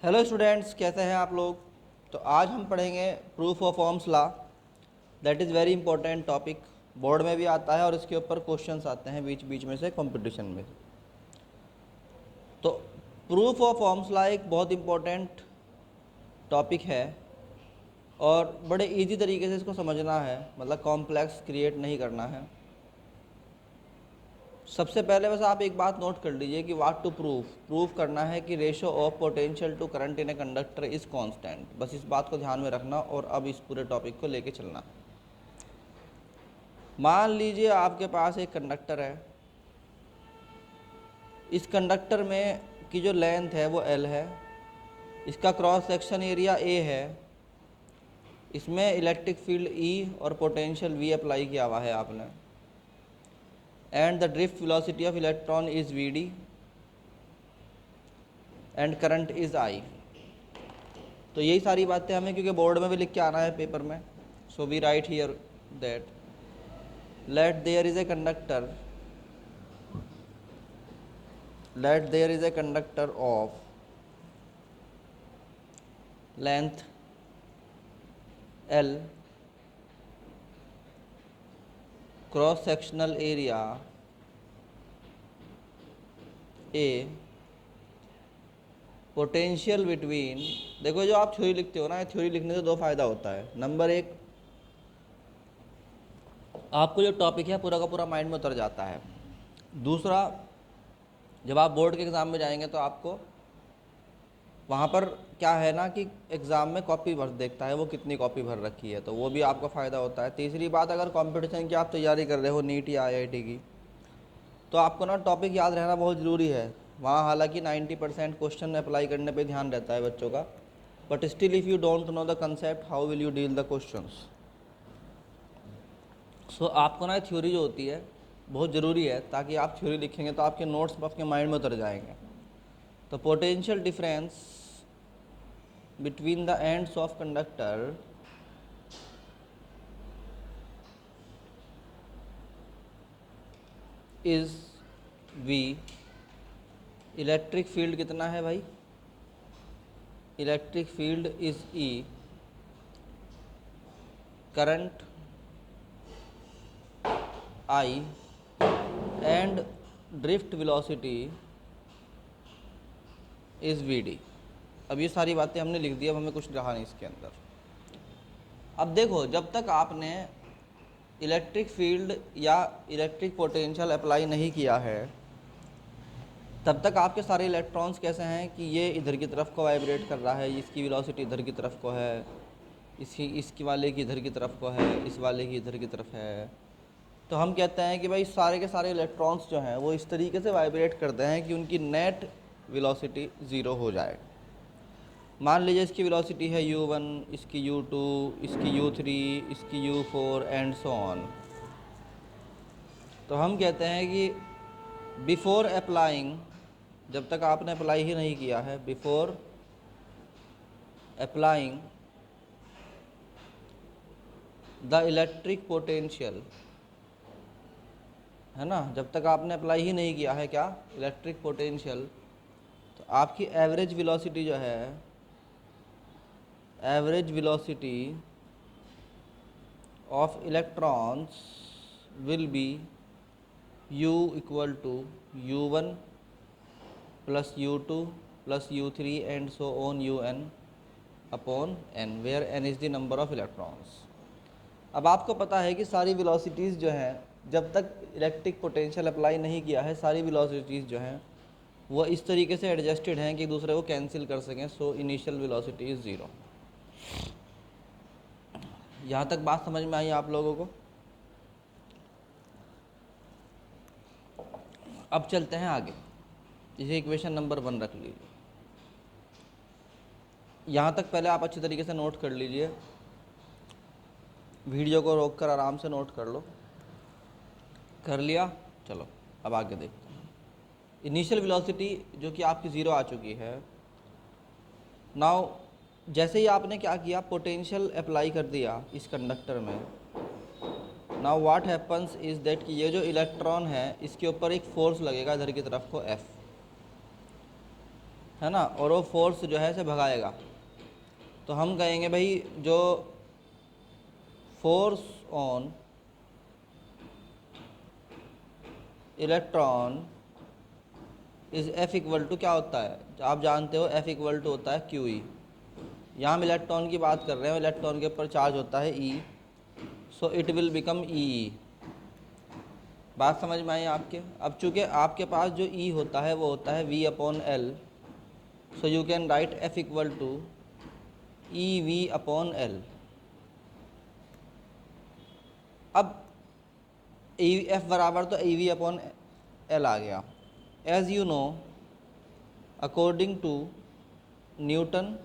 Hello students, कैसे हैं आप लोग। तो आज हम पढ़ेंगे proof of Ohm's law. That is very important topic. Board में भी आता है और इसके ऊपर क्वेश्चंस आते हैं बीच बीच में से कंपटीशन में। तो प्रूफ ऑफ ओम्स लॉ एक बहुत इंपॉर्टेंट टॉपिक है और बड़े इजी तरीके से इसको समझना है, मतलब कॉम्प्लेक्स क्रिएट नहीं करना है। सबसे पहले बस आप एक बात नोट कर लीजिए कि व्हाट टू प्रूफ करना है कि ratio of potential to current in a conductor is constant. बस इस बात को ध्यान में रखना और अब इस पूरे टॉपिक को लेके चलना। मान लीजिए आपके पास एक कंडक्टर है। इस कंडक्टर में की जो लेंथ है वो L है। इसका क्रॉस सेक्शन एरिया A है। इसमें इलेक्ट्रिक फील्ड E और पोटेंशियल V अप्लाई किया हुआ है आपने। And the drift velocity of electron is Vd and current is I। तो यही सारी बातें हमें क्योंकि बोर्ड में भी लिख के आना है पेपर में। So we write here that let there is a conductor, let there is a conductor of length L, cross sectional area A, potential between. देखो, जो आप थ्योरी लिखते हो ना, थ्योरी लिखने से दो फायदा होता है। नंबर एक, आपको जो टॉपिक है पूरा का पूरा माइंड में उतर जाता है। दूसरा, जब आप बोर्ड के एग्ज़ाम में जाएंगे तो आपको वहाँ पर क्या है ना कि एग्ज़ाम में कॉपी भर देखता है वो कितनी कॉपी भर रखी है, तो वो भी आपका फ़ायदा होता है। तीसरी बात, अगर कंपटीशन की आप तैयारी कर रहे हो नीट या IIT की, तो आपको ना टॉपिक याद रहना बहुत ज़रूरी है। वहाँ हालांकि 90% क्वेश्चन अप्लाई करने पे ध्यान रहता है बच्चों का, but still if you don't know the concept how will you deal the questions. So आपको ना थ्योरी जो होती है बहुत ज़रूरी है, ताकि आप थ्योरी लिखेंगे तो आपके नोट्स आपके माइंड में उतर जाएंगे। तो potential difference between the ends of conductor is V। Electric field कितना है भाई? Electric field is E। Current I and drift velocity is Vd। अब ये सारी बातें हमने लिख दी, अब हमें कुछ रहा नहीं इसके अंदर। अब देखो, जब तक आपने इलेक्ट्रिक फील्ड या इलेक्ट्रिक पोटेंशियल अप्लाई नहीं किया है, तब तक आपके सारे इलेक्ट्रॉन्स कैसे हैं कि ये इधर की तरफ को वाइब्रेट कर रहा है, इसकी वेलोसिटी इधर की तरफ को है, इसकी वाले की इधर की तरफ को है, इस वाले की इधर की तरफ है। तो हम कहते हैं कि भाई सारे के सारे इलेक्ट्रॉन्स जो हैं वो इस तरीके से वाइब्रेट करते हैं कि उनकी नेट वेलोसिटी ज़ीरो हो जाए। मान लीजिए इसकी वेलोसिटी है u1, इसकी u2, इसकी u3, इसकी u4 एंड सो ऑन। तो हम कहते हैं कि बिफोर अप्लाइंग, जब तक आपने अप्लाई ही नहीं किया है, before applying the electric potential, है ना, जब तक आपने अप्लाई ही नहीं किया है क्या, इलेक्ट्रिक पोटेंशियल, तो आपकी एवरेज वेलोसिटी जो है, average velocity of electrons will be u equal to u1 plus u2 plus u3 and so on un upon n, where n is the number of electrons. अब आपको पता है कि सारी वेलोसिटीज़ जो हैं, जब तक इलेक्ट्रिक पोटेंशियल अप्लाई नहीं किया है, सारी वेलोसिटीज़ जो हैं वो इस तरीके से एडजस्टेड हैं कि एक दूसरे को कैंसिल कर सकें। So initial velocity is zero. यहाँ तक बात समझ में आई आप लोगों को? अब चलते हैं आगे। इसे इक्वेशन नंबर 1 रख लीजिए। यहाँ तक पहले आप अच्छी तरीके से नोट कर लीजिए, वीडियो को रोक कर आराम से नोट कर लो। कर लिया? चलो अब आगे देखते हैं। इनिशियल वेलोसिटी जो कि आपकी ज़ीरो आ चुकी है। नाउ जैसे ही आपने क्या किया, पोटेंशियल अप्लाई कर दिया इस कंडक्टर में। Now what happens is that कि ये जो इलेक्ट्रॉन है इसके ऊपर एक फोर्स लगेगा इधर की तरफ को F। है ना, और वो फोर्स जो है इसे भगाएगा। तो हम कहेंगे भाई जो force on electron is F equal to क्या होता है, आप जानते हो एफ इक्वल टू होता है क्यू ई। यहाँ हम इलेक्ट्रॉन की बात कर रहे हैं, इलेक्ट्रॉन के ऊपर चार्ज होता है ई, so it will become E. बात समझ में आई आपके। अब चूँकि आपके पास जो ई होता है वो होता है V upon L, so you can write F equal to E V upon L. अब ई एफ बराबर तो ई वी अपॉन एल आ गया। As you know according to Newton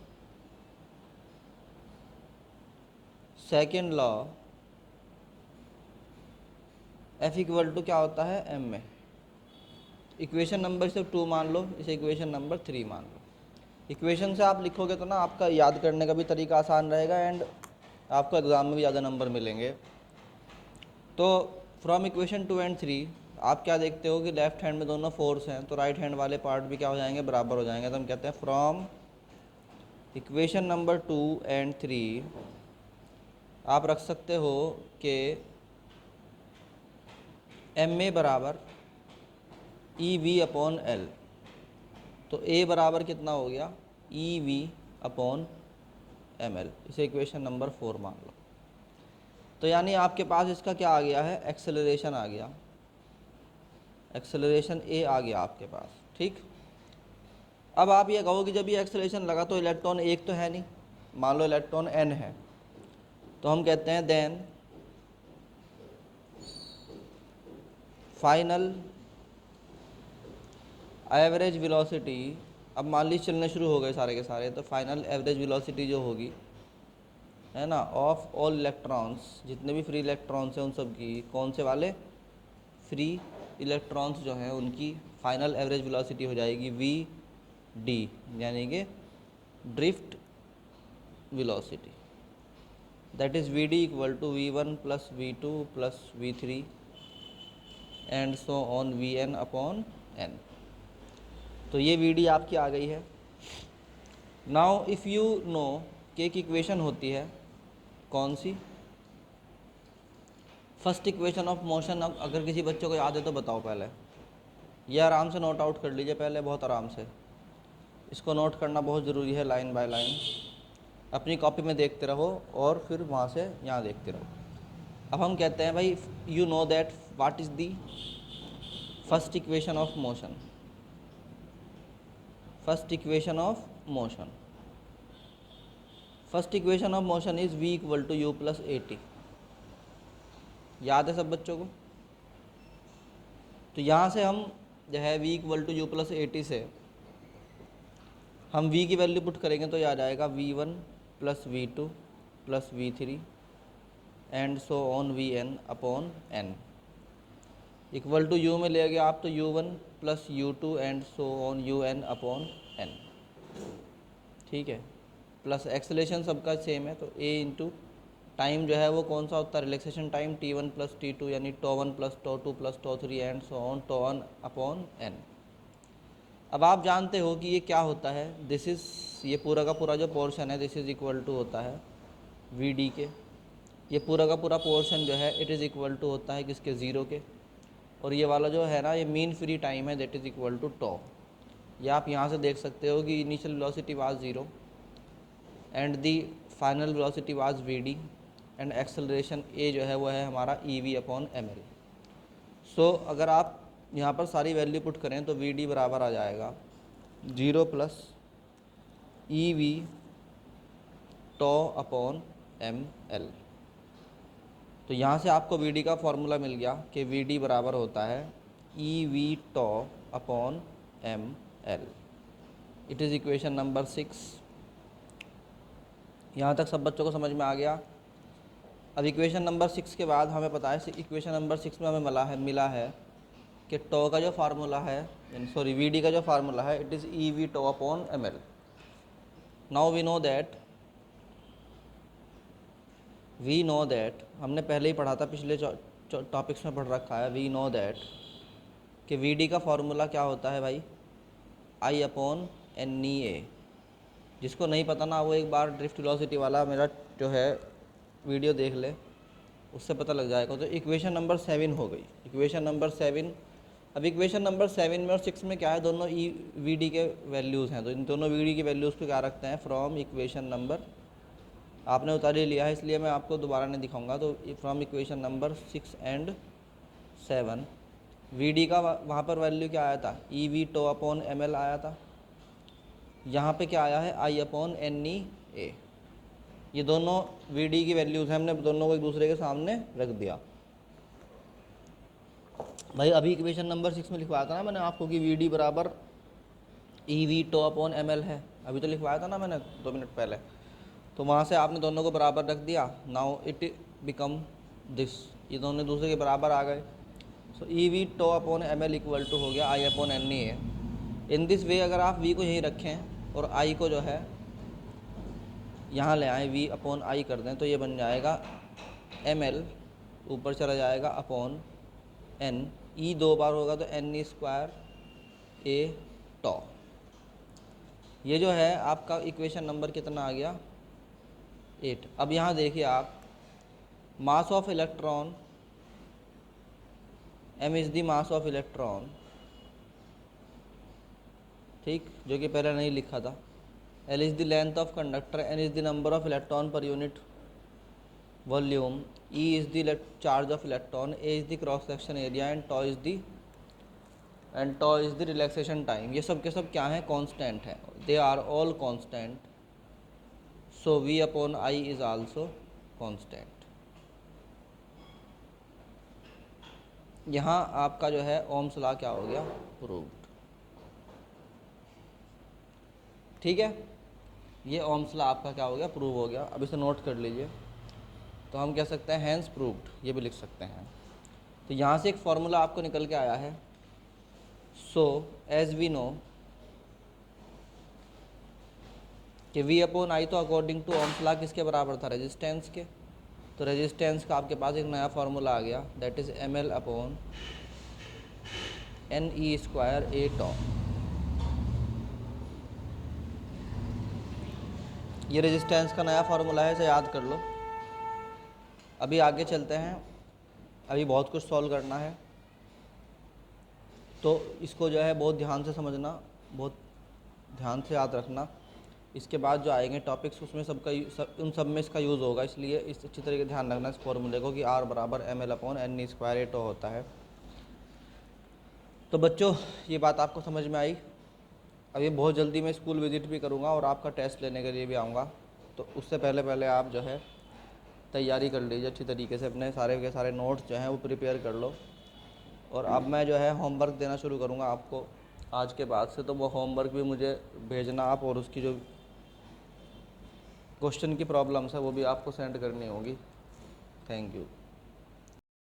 second law F equal to क्या होता है M में। Equation number सिर्फ 2 मान लो, इसे इक्वेशन नंबर 3 मान लो। इक्वेशन से आप लिखोगे तो ना आपका याद करने का भी तरीका आसान रहेगा एंड आपको एग्ज़ाम में भी ज़्यादा नंबर मिलेंगे। तो फ्रॉम इक्वेशन 2 एंड 3 आप क्या देखते हो कि लेफ्ट हैंड में दोनों फोर्स हैं, तो राइट हैंड वाले पार्ट भी क्या हो जाएंगे, बराबर हो जाएंगे। तो हम कहते हैं फ्रॉम इक्वेशन नंबर 2 एंड 3 आप रख सकते हो कि एम ए बराबर ई वी अपॉन एल। तो ए बराबर कितना हो गया, E V upon M L. इसे इक्वेशन नंबर 4 मान लो। तो यानी आपके पास इसका क्या आ गया है, एक्सेलरेशन आ गया, एक्सेलरेशन ए आ गया आपके पास। ठीक, अब आप ये कहो कि जब ये एक्सेलरेशन लगा तो इलेक्ट्रॉन एक तो है नहीं, मान लो इलेक्ट्रॉन एन है, तो हम कहते हैं देन फाइनल एवरेज वेलोसिटी। अब मान लीजिए चलने शुरू हो गए सारे के सारे, तो फाइनल एवरेज वेलोसिटी जो होगी, है ना, ऑफ ऑल इलेक्ट्रॉन्स, जितने भी फ्री इलेक्ट्रॉन्स हैं उन सब की, कौन से वाले, फ्री इलेक्ट्रॉन्स जो हैं उनकी फाइनल एवरेज वेलोसिटी हो जाएगी वी डी, यानी कि drift velocity. That is V D equal to V one plus V two plus V three and so on V N upon N. तो ये वी डी आपकी आ गई है। नाउ इफ़ यू नो कि एक equation होती है कौन सी, फर्स्ट इक्वेशन ऑफ मोशन। अब अगर किसी बच्चे को याद है तो बताओ पहले, ये आराम से नोट आउट कर लीजिए पहले, बहुत आराम से। इसको नोट करना बहुत ज़रूरी है, लाइन बाय लाइन। अपनी कॉपी में देखते रहो और फिर वहाँ से यहाँ देखते रहो। अब हम कहते हैं भाई you know that what is the first equation of motion. First equation of motion, first equation of motion is v equal to U plus A T. याद है सब बच्चों को। तो यहाँ से हम जो है v equal to U plus A T से हम v की वैल्यू पुट करेंगे तो ये आ जाएगा v1 plus V two plus V three and so on V N upon N. Equal to u में ले गया आप तो u1 plus u2 and so on U N upon N. ठीक है, प्लस एक्सेलेरेशन सबका सेम है, तो a इंटू टाइम जो है वो कौन सा होता है, relaxation time t1 plus t2 यानी tau 1 plus tau 2 plus tau 3 and so on tau 1 upon n। अब आप जानते हो कि ये क्या होता है, दिस इज़, ये पूरा का पूरा जो पोर्शन है दिस इज़ इक्वल टू होता है वी डी के। ये पूरा का पूरा पोर्शन जो है इट इज़ इक्वल टू होता है किसके, ज़ीरो के। और ये वाला जो है ना ये मीन फ्री टाइम है, that is equal to tau. ये आप यहाँ से देख सकते हो कि initial velocity was zero and the final velocity was V D and acceleration A जो है वो है हमारा E V upon M L. So अगर आप यहाँ पर सारी वैल्यू पुट करें तो वी डी बराबर आ जाएगा 0 plus E V tau upon M L. तो यहाँ से आपको वी डी का फॉर्मूला मिल गया कि वी डी बराबर होता है E V tau upon M L. It is equation number 6। यहाँ तक सब बच्चों को समझ में आ गया। अब इक्वेशन नंबर 6 के बाद हमें पता है, इक्वेशन नंबर 6 में हमें मिला है कि टो का जो फार्मूला है, सॉरी वी डी का जो फार्मूला है it is E V tau upon M L. Now we know that हमने पहले ही पढ़ा था, पिछले टॉपिक्स में पढ़ रखा है। वी नो दैट कि वी डी का फार्मूला क्या होता है भाई, आई अपॉन NEA। जिसको नहीं पता ना, वो एक बार ड्रिफ्ट वेलोसिटी वाला मेरा जो है वीडियो देख ले, उससे पता लग जाएगा। तो इक्वेशन नंबर 7 हो गई, इक्वेशन नंबर 7। अब इक्वेशन नंबर 7 में और 6 में क्या है, दोनों EVD के वैल्यूज़ हैं। तो इन दोनों VD की वैल्यूज़ को क्या रखते हैं, फ्रॉम इक्वेशन नंबर, आपने उतार ही लिया है इसलिए मैं आपको दोबारा नहीं दिखाऊंगा। तो from equation number 6 and 7 VD का वहाँ पर वैल्यू क्या आया था, EV टो अपॉन ML आया था। यहाँ पे क्या आया है, I अपॉन NEA। ये दोनों VD की वैल्यूज़ हैं, हमने दोनों को एक दूसरे के सामने रख दिया। भाई अभी इक्वेशन नंबर 6 में लिखवाया था ना मैंने आपको कि VD बराबर EV टो अपॉन ML है, अभी तो लिखवाया था ना मैंने 2 मिनट पहले। तो वहाँ से आपने दोनों को बराबर रख दिया, नाउ इट बिकम दिस, ये दोनों दूसरे के बराबर आ गए। So EV tau upon ML equal to हो गया I upon NEA। In this way अगर आप V को यहीं रखें और I को जो है यहाँ ले आएँ, V अपॉन I कर दें, तो ये बन जाएगा ML ऊपर चला जाएगा अपॉन N, E 2 बार होगा तो NE स्क्वायर A टॉ। ये जो है आपका इक्वेशन नंबर कितना आ गया, 8। अब यहाँ देखिए आप, mass of electron M is the mass of electron, ठीक, जो कि पहले नहीं लिखा था। L is the length of conductor, N is the number of electron per unit volume, E is the charge of electron, A is the cross section area and tau is the relaxation time. ये सब के सब क्या हैं, constant हैं, they are all constant. So V upon I is also constant. यहाँ आपका जो है ओम्स लॉ क्या हो गया, प्रूव्ड। ठीक है, ये ओम्स लॉ आपका क्या हो गया, प्रूव हो गया। अब इसे नोट कर लीजिए। तो हम कह सकते हैं हैंस प्रूव्ड, ये भी लिख सकते हैं। तो यहाँ से एक फॉर्मूला आपको निकल के आया है। सो एज वी नो कि V अपॉन I तो अकॉर्डिंग टू ओम्स लॉ किसके बराबर था, रेजिस्टेंस के। तो रेजिस्टेंस का आपके पास एक नया फार्मूला आ गया, that is ML upon NE square A टॉ। ये रेजिस्टेंस का नया फार्मूला है, इसे याद कर लो। अभी आगे चलते हैं, अभी बहुत कुछ सॉल्व करना है, तो इसको जो है बहुत ध्यान से समझना, बहुत ध्यान से याद रखना। इसके बाद जो आएंगे टॉपिक्स उसमें उन सब में इसका यूज़ होगा, इसलिए इस अच्छी तरीके ध्यान रखना इस फॉर्मूले को कि R बराबर ML upon NE square A टॉ होता है। तो बच्चों ये बात आपको समझ में आई। अभी बहुत जल्दी मैं स्कूल विज़िट भी करूँगा और आपका टेस्ट लेने के लिए भी आऊँगा, तो उससे पहले आप जो है तैयारी कर लीजिए अच्छी तरीके से, अपने सारे के सारे नोट्स जो हैं वो प्रिपेयर कर लो। और अब मैं जो है होमवर्क देना शुरू करूँगा आपको आज के बाद से, तो वो होमवर्क भी मुझे भेजना आप, और उसकी जो क्वेश्चन की प्रॉब्लम्स है वो भी आपको सेंड करनी होगी। Thank you.